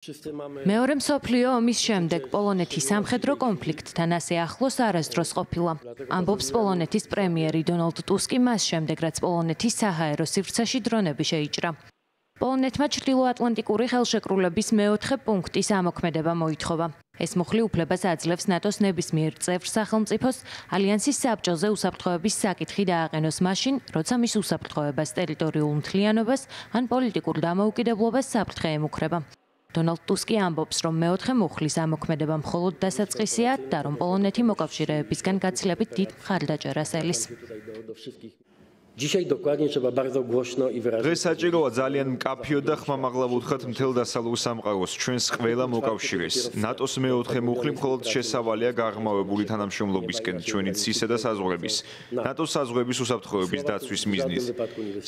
მეორე მსოფლიო ომის შემდეგ პოლონეთის სამხედრო კონფლიქტთან ასე ახლოს არასდროს ყოფილა. ამბობს პოლონეთის პრემიერი დონალდ ტუსკი მას შემდეგ, რაც პოლონეთის საჰაერო სივრცეში დრონები შეიჭრა. პოლონეთმა ჩრდილოატლანტიკური ხელშეკრულების მეოთხე პუნქტის ამოქმედება მოითხოვა. ეს მუხლი უფლებას აძლევს ნატოს ნებისმიერ წევრ სახელმწიფოს ალიანსის საბჭოზე უსაფრთხოების საკითხი დააყენოს მაშინ, როცა მის უსაფრთხოებას, ტერიტორიულ მთლიანობას ან პოლიტიკურ დამოუკიდებლობას საფრთხე ემუქრება. დონალდ ტუსკი ამბობს, რომ მეოთხე მუხლის ამოქმედება მხოლოდ დასაწყისია და რომ პოლონეთი მოკავშირეებისგან გაცილებით დიდ მხარდაჭერას ელის. დღეს საჭიროა ძალიან მკაფიო და ხმამაღლა ვუთხრათ მთელ დასავლურ სამყაროს, ჩვენს ყველა მოკავშირეს. ნატოს მეოთხე მუხლი მხოლოდ შესავალია გაღრმავებული თანამშრომლობისკენ, ჩვენი ცისა და საზღვრების, ნატოს საზღვრების უსაფრთხოების დაცვის მიზნით.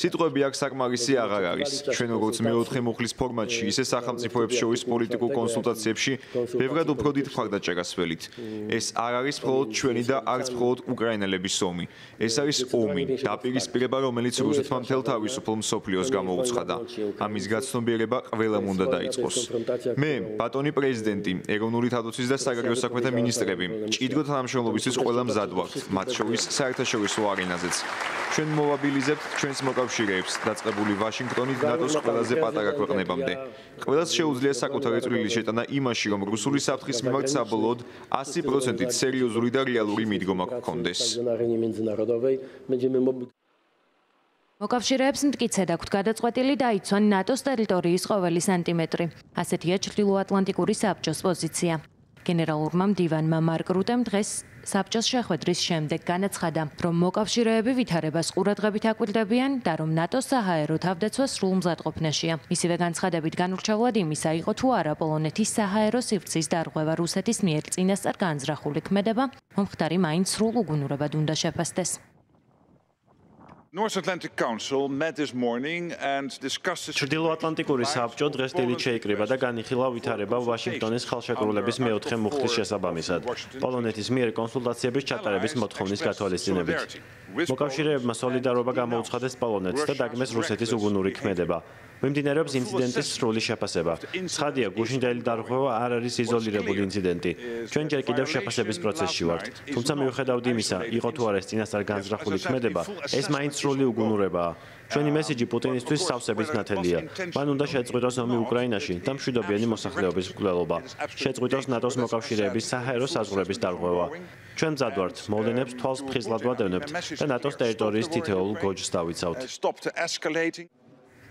სიტყვები აქ საკმარისი აღარ არის. ჩვენ როგორც მეოთხე მუხლის ფორმატში, ისე სახელმწიფოებს შორის პოლიტიკურ კონსულტაციებში ბევრად უფრო დიდ მხარდაჭერას ველით. ეს არ არის მხოლოდ ჩვენი და არც მხოლოდ უკრაინელების ომი. ეს არის ომი, დაპირისპირება, რომელიც რუსეთმა მთელ თავისუფლ მსოფლიოს გამოუცხადა. ამის გაცნობიერება ყველამ უნდა დაიწყოს. მე, ბატონი პრეზიდენტი, ეროვნული თავდაცვის და საგარეო საქმეთა მინისტრები, მჭიდრო თანამშრომლობისთვის ყველა მზად ვართ, მათ შორის საერთაშორისო არენაზეც. ჩვენ მოვაბილიზებთ ჩვენს მოკავშირეებს, დაწყებული ვაშინგტონით ნატოს ყველაზე პატარა ქვეყნებამდე. ყველას შეუძლია საკუთარი წვლილი შეტანა იმაში, რომ რუსული საფრთხის მიმართ საბოლოოდ 100%-ით სერიოზული და რეალური მიდგომა გქონდეს. მოკავშირეებს მტკიცედ აქვთ გადაწყვეტილი დაიცვან ნატოს ტერიტორიის ყოველი სანტიმეტრი. ასეთია ჩრდილოატლანტიკური საბჭოს პოზიცია. გენერალურმა მდივანმა მარკ რუტემ დღეს საბჭოს შეხვედრის შემდეგ განაცხადა, რომ მოკავშირეები ვითარებას ყურადღებით აკვირდებიან და რომ ნატოს საჰაერო თავდაცვა სრულ მზადყოფნაშია. მისივე განცხადებით განურჩევლად იმისა იყო თუ არა პოლონეთის საჰაერო სივრცის დარღვევა რუსეთის მიერ წინასწარ განზრახული ქმედება, მომხდარი მაინც სრულ უგუნურებად უნდა შეფასდეს. ჩრდილოატლანტიკური საბჭო დღეს დილით შეიკრიბა და განიხილა ვითარება ვაშინგტონის ხელშეკრულების მეოთხე მუხლის შესაბამისად, პოლონეთის მიერ კონსულტაციების ჩატარების მოთხოვნის გათვალისწინებით. მოკავშირეებმა სოლიდარობა გამოუცხადეს პოლონეთს და დაგმეს რუსეთის უგუნური ქმედება. მიმდინარეობს ინციდენტის სრული შეფასება. ცხადია, გუშინდელი დარღვევა არ არის იზოლირებული ინციდენტი. ჩვენ ჯერ კიდევ შეფასების პროცესში ვართ. თუმცა მიუხედავად იმისა, იყო თუ არა ეს წინასწარ განზრახული ქმედება, ეს მაინც სრული უგუნურებაა. ჩვენი მესიჯი პუტინისთვის სავსებით ნათელია. მან უნდა შეწყვიტოს ომი უკრაინაში და მშვიდობიანი მოსახლეობის მკვლელობა. შეწყვიტოს ნატოს მოკავშირეების საჰაერო საზღვრების დარღვევა. ჩვენ მზად ვართ, მოვლენებს თვალს ფხიზლად ვადევნებთ და ნატოს ტერიტორიის თითოეულ გოჯს დავიცავთ.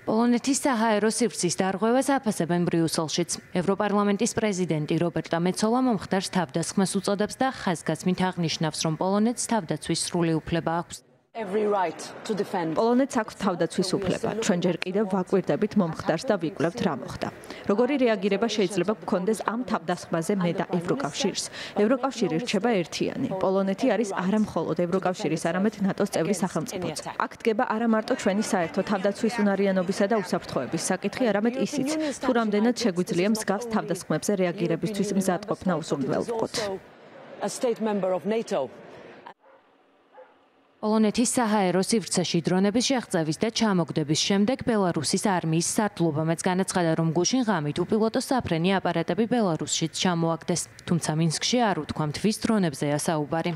პოლონეთის საჰაერო სივრცის დარღვევას აფასებენ ბრიუსელშიც. ევროპარლამენტის პრეზიდენტი რობერტა მეცოლა მომხდარს თავდასხმას უწოდებს და ხაზგასმით აღნიშნავს, რომ პოლონეთს თავდაცვის სრული უფლება აქვს. პოლონეთს აქვს თავდაცვის უფლება. ჩვენ ჯერ კიდევ ვაკვირდებით მომხდარს და ვიკვლევთ რა მოხდა. როგორი რეაგირება შეიძლება გქონდეს ამ თავდასხმაზე მე და ევროკავშირს? ევროკავშირი რჩება ერთიანი. პოლონეთი არის არა მხოლოდ ევროკავშირის, არამედ ნატოს წევრი სახელმწიფოც. აქ დგება არა მარტო ჩვენი საერთო თავდაცვის უნარიანობისა და უსაფრთხოების საკითხი, არამედ ისიც, თუ რამდენად შეგვიძლია მსგავს თავდასხმებზე რეაგირებისთვის მზადყოფნა უზრუნველყოთ. პოლონეთის საჰაერო სივრცეში დრონების შეღწევის და ჩამოგდების შემდეგ ბელარუსის არმიის სარდლობამაც განაცხადა, რომ გუშინ ღამით უპილოტო საფრენი აპარატები ბელარუსშიც ჩამოაგდეს. თუმცა მინსკში არ უთქვამთ, ვის დრონებზეა საუბარი.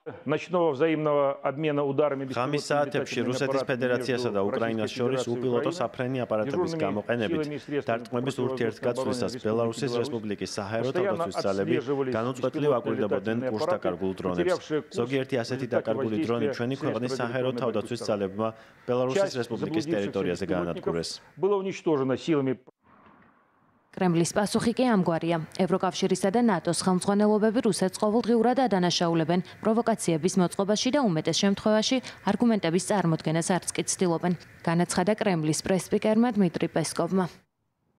ღამის საათებში რუსეთის ფედერაციასა და უკრაინას შორის უპილოტო საფრენი აპარატების გამოყენებით დარტყმების ურთიერთგაცვლისას ბელარუსის რესპუბლიკის საჰაერო თავდაცვის ძალები განუწყვეტლივ აკვირდებოდნენ კურსს დაკარგულ დრონებს. ზოგიერთი ასეთი დაკარგული დრონი ჩვენი ქვეყნის საჰაერო თავდაცვის ძალებმა ბელარუსის რესპუბლიკის ტერიტორიაზე გაანადგურეს. კრემლის პასუხი კი ამგვარია. ევროკავშირისა და ნატოს ხელმძღვანელობები რუსეთს ყოველდღიურად ადანაშაულებენ პროვოკაციების მოწყობაში და უმეტეს შემთხვევაში არგუმენტების წარმოდგენას არც კი ცდილობენ. განაცხადა კრემლის პრესსპიკერმა დმიტრი პესკოვმა.